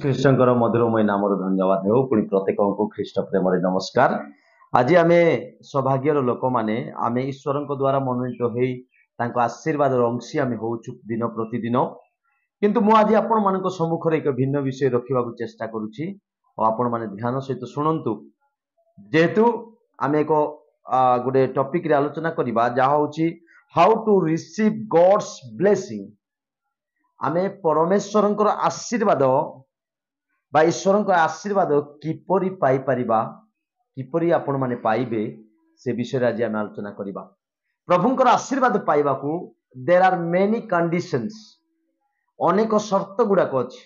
ଖ୍ରୀଷ୍ଟଙ୍କର ମଧୁରମୟ ନାମର ଧନ୍ୟବାଦ ହେଉ। ପୁଣି ପ୍ରତ୍ୟେକଙ୍କୁ ଖ୍ରୀଷ୍ଟ ପ୍ରେମରେ ନମସ୍କାର। ଆଜି ଆମେ ସୌଭାଗ୍ୟର ଲୋକମାନେ ଆମେ ଈଶ୍ୱରଙ୍କ ଦ୍ୱାରା ମନୋନୀତ ହେଇ ତାଙ୍କ ଆଶୀର୍ବାଦର ଅଂଶୀ ଆମେ ହେଉଛୁ ଦିନ ପ୍ରତିଦିନ। କିନ୍ତୁ ମୁଁ ଆଜି ଆପଣମାନଙ୍କ ସମ୍ମୁଖରେ ଏକ ଭିନ୍ନ ବିଷୟ ରଖିବାକୁ ଚେଷ୍ଟା କରୁଛି ଆଉ ଆପଣମାନେ ଧ୍ୟାନ ସହିତ ଶୁଣନ୍ତୁ। ଯେହେତୁ ଆମେ ଏକ ଗୋଟେ ଟପିକରେ ଆଲୋଚନା କରିବା ଯାହା ହେଉଛି how to receive gods blessing. ଆମେ ପରମେଶ୍ୱରଙ୍କର ଆଶୀର୍ବାଦ ବା ଈଶ୍ୱରଙ୍କ ଆଶୀର୍ବାଦ କିପରି ପାଇପାରିବା, କିପରି ଆପଣ ମାନେ ପାଇବେ, ସେ ବିଷୟରେ ଆଜି ଆମେ ଆଲୋଚନା କରିବା। ପ୍ରଭୁଙ୍କର ଆଶୀର୍ବାଦ ପାଇବାକୁ ଦେର୍ ଆର୍ ମେନି କଣ୍ଡିସନ୍ସ, ଅନେକ ସର୍ତ୍ତ ଗୁଡାକ ଅଛି।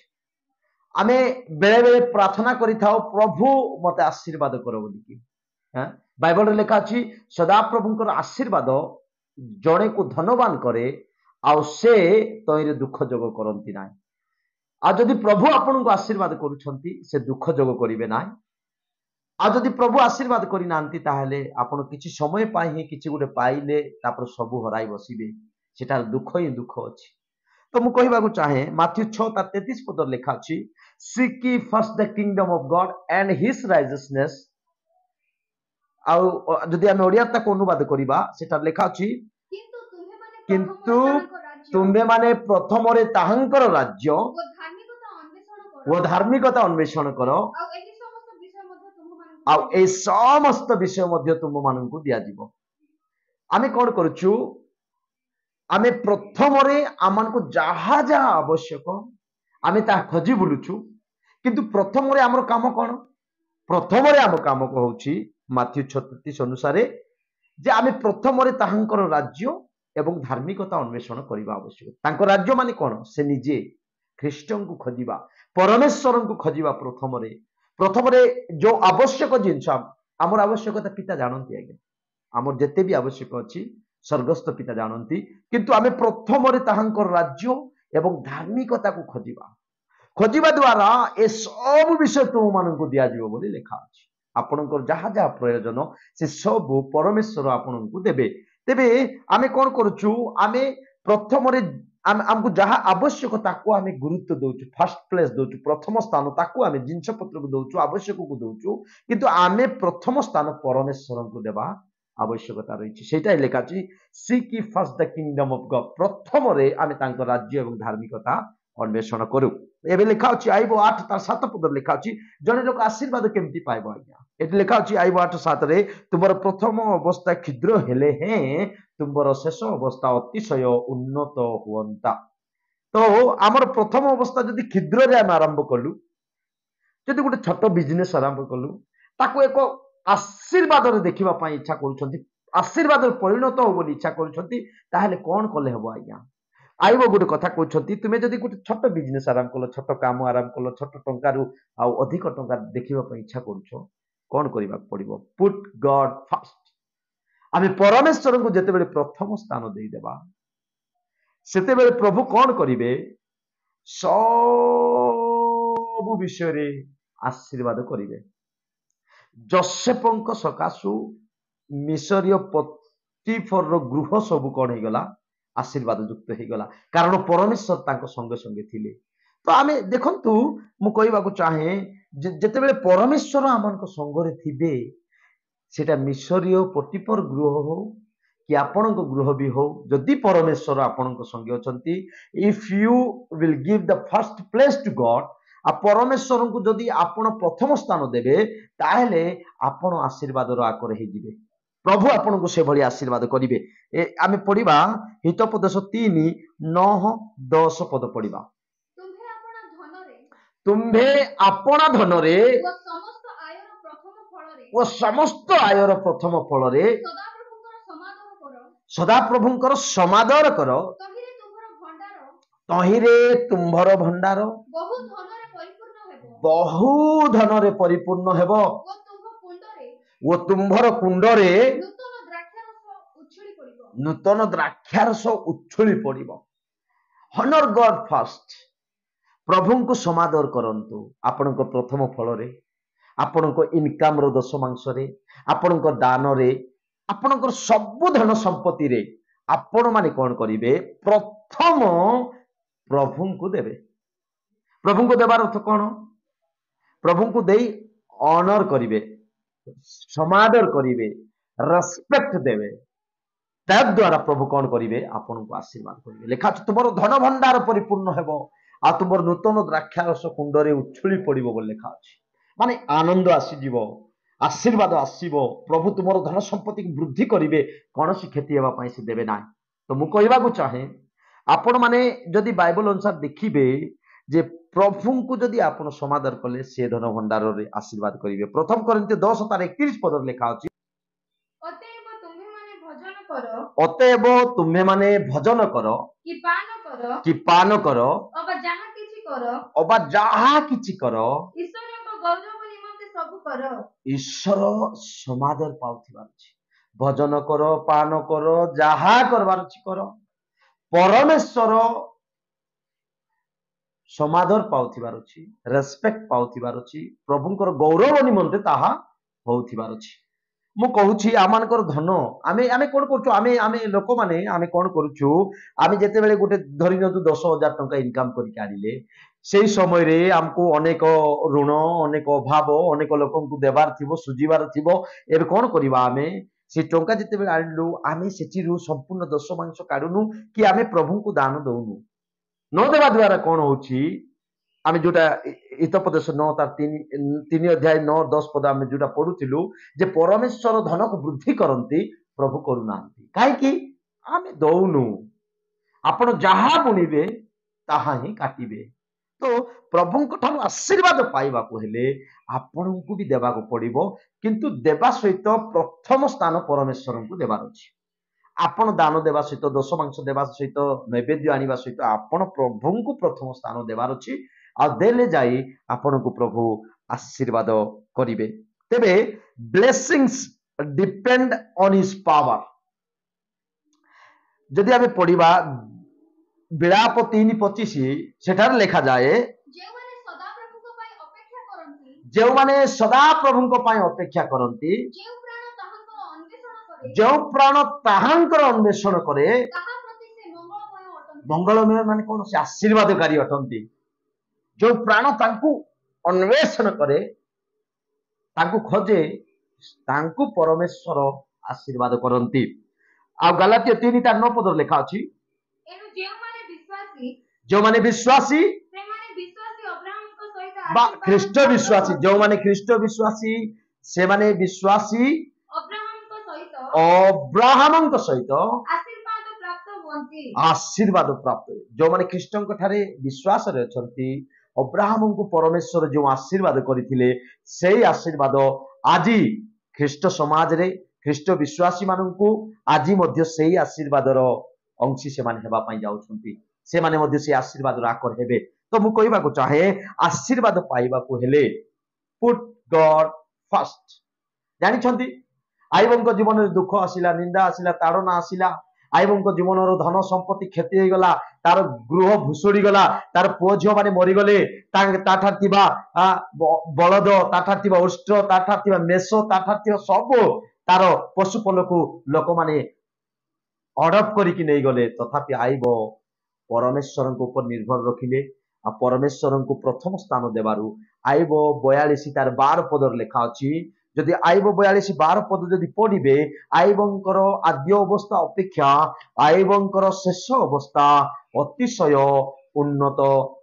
ଆମେ ବେଳେ ବେଳେ ପ୍ରାର୍ଥନା କରିଥାଉ ପ୍ରଭୁ ମତେ ଆଶୀର୍ବାଦ କର ବୋଲିକି। ବାଇବଲରେ ଲେଖା ଅଛି ସଦାପ୍ରଭୁଙ୍କର ଆଶୀର୍ବାଦ ଜଣେକୁ ଧନବାନ କରେ ଆଉ ସେ ତଇଁରେ ଦୁଃଖ ଯୋଗ କରନ୍ତି ନାହିଁ। ଆଉ ଯଦି ପ୍ରଭୁ ଆପଣଙ୍କୁ ଆଶୀର୍ବାଦ କରୁଛନ୍ତି ସେ ଦୁଃଖ ଯୋଗ କରିବେ ନାହିଁ। ଆଉ ଯଦି ପ୍ରଭୁ ଆଶୀର୍ବାଦ କରିନାହାନ୍ତି ତାହେଲେ ଆପଣ କିଛି ସମୟ ପାଇଁ ହିଁ କିଛି ଗୋଟେ ପାଇଲେ ତାପରେ ସବୁ ହରାଇ ବସିବେ। ସେଟାର ଦୁଃଖ ହିଁ ଦୁଃଖ ଅଛି। ତ ମୁଁ କହିବାକୁ ଚାହେଁ ମାଥ୍ୟୁ 6:33 ପଦରେ ଲେଖା ଅଛି Sikh ye first the kingdom of God and his righteousness। ଆଉ ଯଦି ଆମେ ଓଡ଼ିଆ ତାକୁ ଅନୁବାଦ କରିବା ସେଟା ଲେଖା ଅଛି କିନ୍ତୁ ତୁମ୍ଭେମାନେ ପ୍ରଥମରେ ତାହାଙ୍କର ରାଜ୍ୟ ଓ ଧାର୍ମିକତା ଅନ୍ୱେଷଣ କର ଆଉ এই ସମସ୍ତ ବିଷୟ ମଧ୍ୟ ତୁମମାନଙ୍କୁ ଦିଆଯିବ। ଆମେ କଣ କରୁଛୁ? ଆମେ ପ୍ରଥମରେ ଆମମାନଙ୍କୁ ଯାହା ଯାହା ଆବଶ୍ୟକ ଆମେ ତାହା ଖୋଜି ବୁଲୁଛୁ। କିନ୍ତୁ ପ୍ରଥମରେ ଆମର କାମ କଣ? ପ୍ରଥମରେ ଆମ କାମ ହେଉଛି ମାଥ୍ୟୁ 6:33 ଅନୁସାରେ ଯେ ଆମେ ପ୍ରଥମରେ ତାହାଙ୍କର ରାଜ୍ୟ ଏବଂ ଧାର୍ମିକତା ଅନ୍ୱେଷଣ କରିବା ଆବଶ୍ୟକ। ତାଙ୍କ ରାଜ୍ୟ ମାନେ କଣ? ସେ ନିଜେ ଖ୍ରୀଷ୍ଟଙ୍କୁ ଖୋଜିବା, ପରମେଶ୍ୱରଙ୍କୁ ଖୋଜିବା। ପ୍ରଥମରେ ଯୋଉ ଆବଶ୍ୟକ ଜିନିଷ ଆମର ଆବଶ୍ୟକତା ପିତା ଜାଣନ୍ତି। ଆଜ୍ଞା, ଆମର ଯେତେ ବି ଆବଶ୍ୟକ ଅଛି ସ୍ୱର୍ଗସ୍ଥ ପିତା ଜାଣନ୍ତି। କିନ୍ତୁ ଆମେ ପ୍ରଥମରେ ତାହାଙ୍କର ରାଜ୍ୟ ଏବଂ ଧାର୍ମିକତାକୁ ଖୋଜିବା ଦ୍ୱାରା ଏ ସବୁ ବିଷୟ ତୁମମାନଙ୍କୁ ଦିଆଯିବ ବୋଲି ଲେଖା ଅଛି। ଆପଣଙ୍କର ଯାହା ଯାହା ପ୍ରୟୋଜନ ସେ ସବୁ ପରମେଶ୍ୱର ଆପଣଙ୍କୁ ଦେବେ। ତେବେ ଆମେ କଣ କରୁଛୁ? ଆମେ ପ୍ରଥମରେ ଆମକୁ ଯାହା ଆବଶ୍ୟକ ତାକୁ ଆମେ ଗୁରୁତ୍ୱ ଦଉଛୁ, ଫାର୍ଷ୍ଟ ପ୍ଲେସ୍ ଦଉଛୁ, ପ୍ରଥମ ସ୍ଥାନ ତାକୁ ଆମେ ଜିନିଷ ପତ୍ରକୁ ଦଉଛୁ, ଆବଶ୍ୟକକୁ ଦଉଛୁ। କିନ୍ତୁ ଆମେ ପ୍ରଥମ ସ୍ଥାନ ପରମେଶ୍ୱରଙ୍କୁ ଦେବା ଆବଶ୍ୟକତା ରହିଛି। ସେଇଟା ଲେଖା ଅଛି Sikh ye first the kingdom of God। ପ୍ରଥମରେ ଆମେ ତାଙ୍କ ରାଜ୍ୟ ଏବଂ ଧାର୍ମିକତା ଅନ୍ୱେଷଣ କରୁ। ଏବେ ଲେଖା ଅଛି ଆଇବ 8:7 ପଦରେ ଲେଖା ଅଛି ଜଣେ ଲୋକ ଆଶୀର୍ବାଦ କେମିତି ପାଇବ? ଆଜ୍ଞା, ଏଠି ଲେଖା ଅଛି ଆଇବ 8:7ରେ ତୁମର ପ୍ରଥମ ଅବସ୍ଥା କ୍ଷୁଦ୍ର ହେଲେ ହେଁ ତୁମର ଶେଷ ଅବସ୍ଥା ଅତିଶୟ ଉନ୍ନତ ହୁଅନ୍ତା। ତ ଆମର ପ୍ରଥମ ଅବସ୍ଥା ଯଦି କ୍ଷୁଦ୍ରରେ ଆମେ ଆରମ୍ଭ କଲୁ, ଯଦି ଗୋଟେ ଛୋଟ ବିଜନେସ ଆରମ୍ଭ କଲୁ, ତାକୁ ଏକ ଆଶୀର୍ବାଦରେ ଦେଖିବା ପାଇଁ ଇଚ୍ଛା କରୁଛନ୍ତି, ଆଶୀର୍ବାଦରେ ପରିଣତ ହବ ବୋଲି ଇଚ୍ଛା କରୁଛନ୍ତି, ତାହେଲେ କଣ କଲେ ହବ? ଆଜ୍ଞା, ଆଇବ ଗୋଟେ କଥା କହୁଛନ୍ତି ତୁମେ ଯଦି ଗୋଟେ ଛୋଟ ବିଜନେସ ଆରମ୍ଭ କଲ, ଛୋଟ କାମ ଆରମ୍ଭ କଲ, ଛୋଟ ଟଙ୍କାରୁ ଆଉ ଅଧିକ ଟଙ୍କା ଦେଖିବା ପାଇଁ ଇଚ୍ଛା କରୁଛ, କଣ କରିବାକୁ ପଡିବ? ପୁଟ୍ ଗଡ୍ ଫାର୍ଷ୍ଟ। ଆମେ ପରମେଶ୍ୱରଙ୍କୁ ଯେତେବେଳେ ପ୍ରଥମ ସ୍ଥାନ ଦେଇଦେବା ସେତେବେଳେ ପ୍ରଭୁ କଣ କରିବେ? ସବୁ ବିଷୟରେ ଆଶୀର୍ବାଦ କରିବେ। ଯୋସେଫଙ୍କ ସକାଶୁ ମିଶରୀୟ ପୋତିଫରର ଗୃହ ସବୁ କଣ ହେଇଗଲା? ଆଶୀର୍ବାଦ ଯୁକ୍ତ ହେଇଗଲା, କାରଣ ପରମେଶ୍ୱର ତାଙ୍କ ସଙ୍ଗେ ସଙ୍ଗେ ଥିଲେ। ତ ଆମେ ଦେଖନ୍ତୁ, ମୁଁ କହିବାକୁ ଚାହେଁ ଯେତେବେଳେ ପରମେଶ୍ୱର ଆମଙ୍କ ସଙ୍ଗରେ ଥିବେ, ସେଟା ମିଶରୀୟ ପୋତିଫର ଗୃହ ହଉ କି ଆପଣଙ୍କ ଗୃହ ବି ହଉ, ଯଦି ପରମେଶ୍ୱର ଆପଣଙ୍କ ସଙ୍ଗେ ଅଛନ୍ତି, if you will give the first place to God, ଆଉ ପରମେଶ୍ୱରଙ୍କୁ ଯଦି ଆପଣ ପ୍ରଥମ ସ୍ଥାନ ଦେବେ ତାହେଲେ ଆପଣ ଆଶୀର୍ବାଦର ଆକର ହେଇଯିବେ। ପ୍ରଭୁ ଆପଣଙ୍କୁ ସେଭଳି ଆଶୀର୍ବାଦ କରିବେ। ଆମେ ପଢିବା ହିତୋପଦେଶ 3:9-10 ପଦ ପଢିବା। ତୁମ୍ଭେ ଆପଣା ଧନରେ ଓ ସମସ୍ତ ଆୟର ପ୍ରଥମ ଫଳରେ ସଦାପ୍ରଭୁଙ୍କର ସମାଦର କର, ତହିଁରେ ତୁମ୍ଭର ଭଣ୍ଡାର ବହୁ ଧନରେ ପରିପୂର୍ଣ୍ଣ ହେବ ଓ ତୁମ୍ଭର କୁଣ୍ଡରେ ନୂତନ ଦ୍ରାକ୍ଷାରସ ଉଛୁଳି ପଡିବ। ହନର ଗଡ୍ ଫାର୍ଷ୍ଟ। ପ୍ରଭୁଙ୍କୁ ସମାଦର କରନ୍ତୁ ଆପଣଙ୍କ ପ୍ରଥମ ଫଳରେ, ଆପଣଙ୍କ ଇନକମର ଦଶମାଂଶରେ, ଆପଣଙ୍କ ଦାନରେ, ଆପଣଙ୍କର ସବୁ ଧନ ସମ୍ପତ୍ତିରେ ଆପଣ ମାନେ କଣ କରିବେ? ପ୍ରଥମ ପ୍ରଭୁଙ୍କୁ ଦେବେ। प्रभु को देवार अर्थ कौन? प्रभु को दे ऑनर करिवे, समादर करिवे, रेस्पेक्ट देवे, द्वारा प्रभु कौन करिवे? आपन को आशीर्वाद करिवे। लिखा अछि तुमर धन भंडार परिपूर्ण हेबो आ तुमर नूतन द्राक्षारस कुंडरे उछुली पड़िबो बोली लिखा अछि। माने आनंद आसी जीवो, आशीर्वाद आसीबो, प्रभु तुमर धन संपत्ति को वृद्धि करिवे, कोनोसी क्षति हेबा पई से देबे ना। तो मु कहबा को चाहे आपण माने जदि बाइबल अनुसार देखिबे जे प्रभु को जदि आपण समादर कले से धन भंडार रे आशीर्वाद करिवे। प्रथम कोरिन्थियो 10:31 पद लिखा अछि, अतएव तुम्हें माने भजन करो कि पान करो अबा जहा किछि करो ईश्वर समादर पाउथिबार अछि। भजन करो, पान करो, जहा करबार अछि करो, परमेश्वर समादर पाउथिबार अछि, रेस्पेक्ट पाउथिबार अछि, प्रभुंकर गौरव निमंते ताहा होउथिबार अछि। मु कहूछि आमानकर धन आमे आमे कोन करछु, आमे आमे लोक माने आमे कोन करछु, आमे जेते बेले गोटे धरि नतु 10,000 टंका इनकम करि काढिले सेही समय रे हमको अनेक ऋण, अनेक अभाव, अनेक लोकन को देबार थिबो, सुजीबार थिबो। एबे कोन करिबा आमे से टंका जेते बेले आनिलु आमे सेटिरु संपूर्ण दशमांश काढुनु कि आमे प्रभु को दान दउनु। न देवा द्वारा कोन होछि, आमे जोटा हितोपदेश 9 तार 3 अध्याय 9-10 पद आमे जोटा पढुथिलु जे परमेश्वर धन को वृद्धि करंती प्रभु करूनांती। काहे कि आमे दउनु, आपण जहा बुनिबे ताहा ही काटिबे। तो प्रभु को ठानु आशीर्वाद पाइबा को हेले आपण को भी देबा को पड़िबो, किंतु देबा सहित प्रथम स्थान परमेश्वर को देबार अछि। आपण दान देवा सहित, दशमांश देवा सहित, नैवेद्य आनिबा सहित आपण प्रभु को प्रथम स्थान देबार अछि। आ देले जाई आपण को प्रभु आशीर्वाद करिवे। तेबे blessings depend on his power. जदि आमे पढिबा विलाप 3:25 सेठार लिखा जाए, जो माने सदा प्रभु को पाई अपेक्षा करंती, जो प्राण ताहांकर अन्वेषण करे, मंगलमय माने कोन से आशीर्वादकारी अटंती। जो प्राण तांकु अन्वेषण करे, तांकु खोजे, तांकु परमेश्वर आशीर्वाद करंती। आ गलातिय 3:9 पद लिखा अछि, जो माने विश्वासी बा ख्रीष्ट विश्वासी, जो माने ख्रीष्ट विश्वासी से माने विश्वासी अब्राहम सहित आशीर्वाद प्राप्त। जो माने ख्रीष्ट ठारे विश्वास रे अछंती, अब्राहम को परमेश्वर जो आशीर्वाद करथिले सेही आशीर्वाद आजी ख्रीष्ट समाज रे, ख्रीष्ट विश्वासी माननकु आजी मध्य सेही आशीर्वादर अंशी से माने हेबा पई जाउछंती। से माने मध्य से आशीर्वाद राकर हेबे। तो मु कहबा को चाहे आशीर्वाद पाइबा को हेले पुट गॉड फर्स्ट। जानि छंती आईबंक जीवन में दुख आसिला, निंदा आसिला, ताड़ना आसिला, आईबंक जीवन धन संपत्ति क्षति हो गला, तार गृह भुसुड़ी गला, तार पुओ झियो माने मरी गले, ताठार थिबा बलद, ताठार थिबा उष्ट, ताठार थिबा मेष, ताठार थिबा सब तार पशुपल को लोक माने अडप करिकि नै गले। तथापि आईब परमेश्वर ऊपर निर्भर रखिले आ परमेश्वर को प्रथम स्थान देबारु आईब 42 तार 12 पदर लेखा अछि। जदि आईब 42-12 पद जदि पढ़िबे, आईबंकर आद्य अवस्था अपेक्षा आईबंकर शेष अवस्था अतिशय उन्नत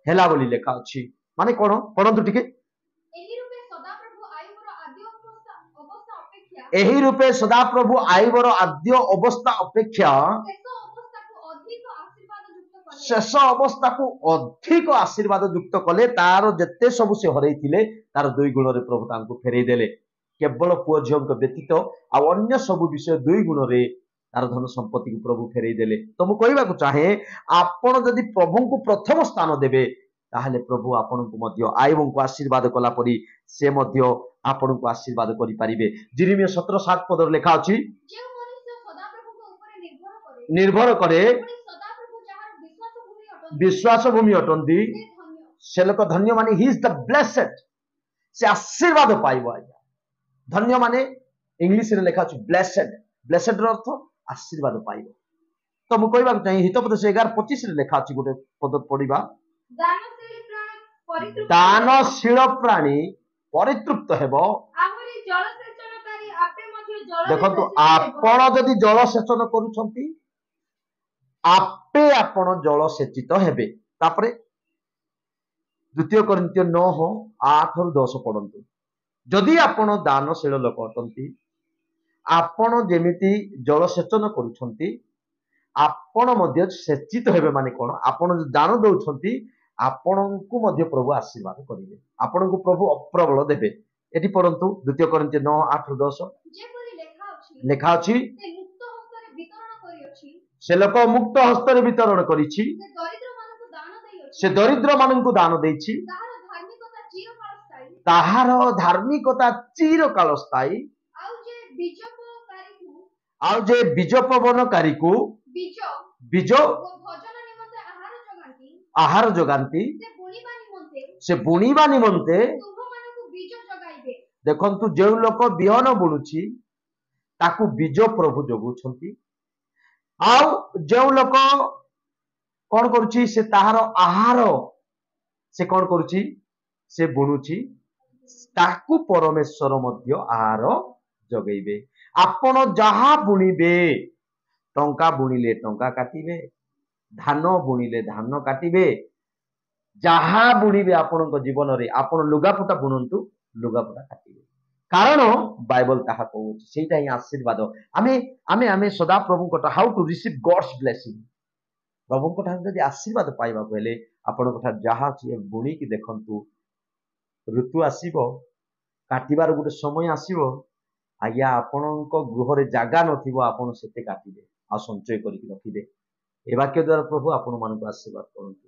हेला बोली लेखा अछि। माने कोन पढ़ंतु टिके, एही रूपे सदाप्रभु आईबर आद्य अवस्था अपेक्षा शेष अवस्था को अधिक आशीर्वाद युक्त कले। तार जेते सब से हरई थिले तार 2 गुण रे प्रभु तांको फेरई देले। केवल पुओ झियो को व्यतीत आ अन्य सब विषय 2 गुण रे तार धन संपत्ति को प्रभु फेरई देले। तो मु कहबा को चाहे आपण जदि प्रभु को प्रथम स्थान देबे ताहले प्रभु आपण को मध्य आईबं को आशीर्वाद कला परी से मध्य आपण को आशीर्वाद करि परिबे। जिरिमिया 17:7 पद लेखा अछि, निर्भर करे विश्वास भूमि अटंती से लोक धन्य। माने ही इज द ब्लेसेड, से आशीर्वाद पाइबो। आज्ञा धन्य माने इंग्लिश रे लेखा अछि ब्लेसेड, ब्लेसेड रो अर्थ आशीर्वाद पाइबो। तो मु कहबा चाहि हितोपदेश 11:25 रे लेखा अछि, गोटे पद पढिबा, ଦାନଶୀଳ ପ୍ରାଣୀ ପରିତୃପ୍ତ ହେବ। ଦେଖନ୍ତୁ, ଆପଣ ଯଦି ଜଳସେଚନ କରୁଛନ୍ତି ଆପେ ଆପଣ ଜଳସେଚିତ ହେବେ। ତାପରେ 2 Corinthians 9:8-10 ପଢନ୍ତୁ। ଯଦି ଆପଣ ଦାନଶୀଳ ଲୋକ ଅଟନ୍ତି, ଆପଣ ଯେମିତି ଜଳସେଚନ କରୁଛନ୍ତି ଆପଣ ମଧ୍ୟ ସେଚିତ ହେବେ। ମାନେ କଣ? ଆପଣ ଦାନ ଦଉଛନ୍ତି ଆପଣଙ୍କୁ ମଧ୍ୟ ପ୍ରଭୁ ଆଶୀର୍ବାଦ କରିବେ, ଆପଣଙ୍କୁ ପ୍ରଭୁ ଅପ୍ରବଳ ଦେବେ। ଏଠି ପଢନ୍ତୁ 2 Corinthians 9:8-10 ଲେଖା ଅଛି, ସେ ଲୋକ ମୁକ୍ତ ହସ୍ତରେ ବିତରଣ କରିଛି, ସେ ଦରିଦ୍ର ମାନଙ୍କୁ ଦାନ ଦେଇଛି, ତାହାର ଧାର୍ମିକତା ଚିରକାଳ ସ୍ଥାୟୀ। ଆଉ ଯେ ବୀଜ ପବନକାରୀକୁ ବୀଜ ଆହାର ଯୋଗାନ୍ତି, ସେ ବୁଣିବା ନିମନ୍ତେ। ଦେଖନ୍ତୁ, ଯେଉଁ ଲୋକ ବିହନ ବୁଣୁଛି ତାକୁ ବୀଜ ପ୍ରଭୁ ଯୋଗୁଛନ୍ତି, ଆଉ ଯେଉଁ ଲୋକ କଣ କରୁଛି, ସେ ତାହାର ଆହାର ସେ କଣ କରୁଛି, ସେ ବୁଣୁଛି, ତାକୁ ପରମେଶ୍ୱର ମଧ୍ୟ ଆହାର ଯୋଗେଇବେ। ଆପଣ ଯାହା ବୁଣିବେ, ଟଙ୍କା ବୁଣିଲେ ଟଙ୍କା କାଟିବେ, ଧାନ ବୁଣିଲେ ଧାନ କାଟିବେ, ଯାହା ବୁଣିବେ ଆପଣଙ୍କ ଜୀବନରେ, ଆପଣ ଲୁଗାପଟା ବୁଣନ୍ତୁ ଲୁଗାପଟା କାଟିବେ। କାରଣ ବାଇବଲ ତାହା କହୁଛି, ସେଇଟା ହିଁ ଆଶୀର୍ବାଦ। ଆମେ ଆମେ ଆମେ ସଦା ପ୍ରଭୁଙ୍କ how to receive gods blessing. ପ୍ରଭୁଙ୍କ ଠାରୁ ଯଦି ଆଶୀର୍ବାଦ ପାଇବାକୁ ହେଲେ ଆପଣଙ୍କ ଠାରୁ ଯାହା ଅଛି ବୁଣିକି ଦେଖନ୍ତୁ, ଋତୁ ଆସିବ, କାଟିବାର ଗୋଟେ ସମୟ ଆସିବ, ଆଜ୍ଞା ଆପଣଙ୍କ ଗୃହରେ ଜାଗା ନଥିବ, ଆପଣ ସେତେ କାଟିବେ ଆଉ ସଞ୍ଚୟ କରିକି ରଖିବେ। ଏ ବାକ୍ୟ ଦ୍ୱାରା ପ୍ରଭୁ ଆପଣ ମାନଙ୍କୁ ଆଶୀର୍ବାଦ କରନ୍ତୁ।